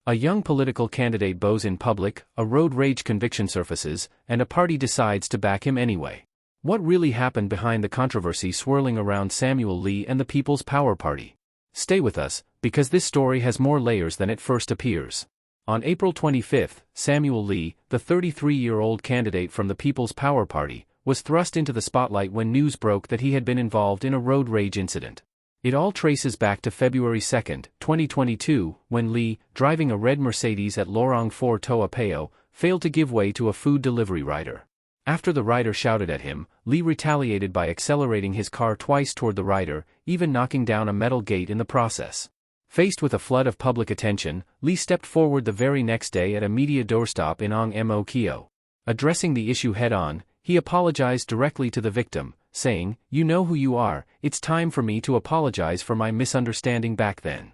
A young political candidate bows in public, a road rage conviction surfaces, and a party decides to back him anyway. What really happened behind the controversy swirling around Samuel Lee and the People's Power Party? Stay with us, because this story has more layers than it first appears. On April 25, Samuel Lee, the 33-year-old candidate from the People's Power Party, was thrust into the spotlight when news broke that he had been involved in a road rage incident. It all traces back to February 2, 2022, when Lee, driving a red Mercedes at Lorong 4 Toa Payoh, failed to give way to a food delivery rider. After the rider shouted at him, Lee retaliated by accelerating his car twice toward the rider, even knocking down a metal gate in the process. Faced with a flood of public attention, Lee stepped forward the very next day at a media doorstop in Ong Mo Kio. Addressing the issue head-on, he apologized directly to the victim, saying, "You know who you are, it's time for me to apologize for my misunderstanding back then."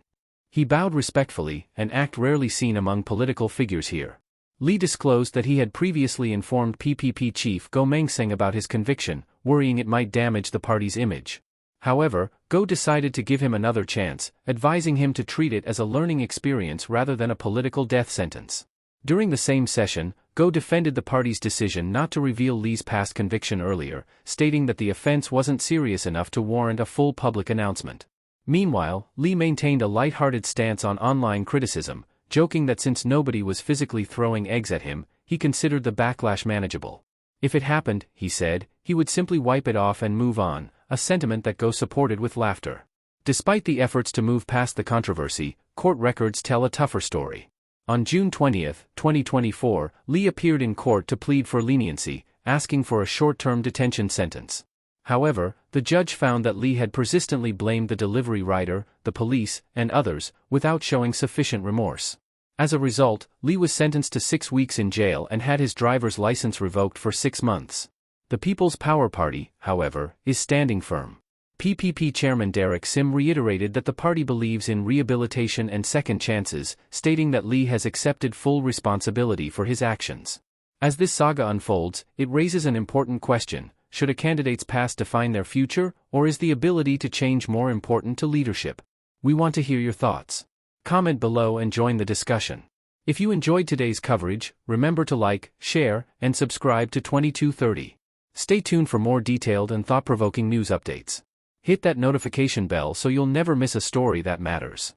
He bowed respectfully, an act rarely seen among political figures here. Lee disclosed that he had previously informed PPP chief Go Mengseng about his conviction, worrying it might damage the party's image. However, Go decided to give him another chance, advising him to treat it as a learning experience rather than a political death sentence. During the same session, Go defended the party's decision not to reveal Lee's past conviction earlier, stating that the offense wasn't serious enough to warrant a full public announcement. Meanwhile, Lee maintained a lighthearted stance on online criticism, joking that since nobody was physically throwing eggs at him, he considered the backlash manageable. If it happened, he said, he would simply wipe it off and move on, a sentiment that Go supported with laughter. Despite the efforts to move past the controversy, court records tell a tougher story. On June 20, 2024, Lee appeared in court to plead for leniency, asking for a short-term detention sentence. However, the judge found that Lee had persistently blamed the delivery rider, the police, and others, without showing sufficient remorse. As a result, Lee was sentenced to 6 weeks in jail and had his driver's license revoked for 6 months. The People's Power Party, however, is standing firm. PPP Chairman Derek Sim reiterated that the party believes in rehabilitation and second chances, stating that Lee has accepted full responsibility for his actions. As this saga unfolds, it raises an important question: should a candidate's past define their future, or is the ability to change more important to leadership? We want to hear your thoughts. Comment below and join the discussion. If you enjoyed today's coverage, remember to like, share, and subscribe to 2230. Stay tuned for more detailed and thought-provoking news updates. Hit that notification bell so you'll never miss a story that matters.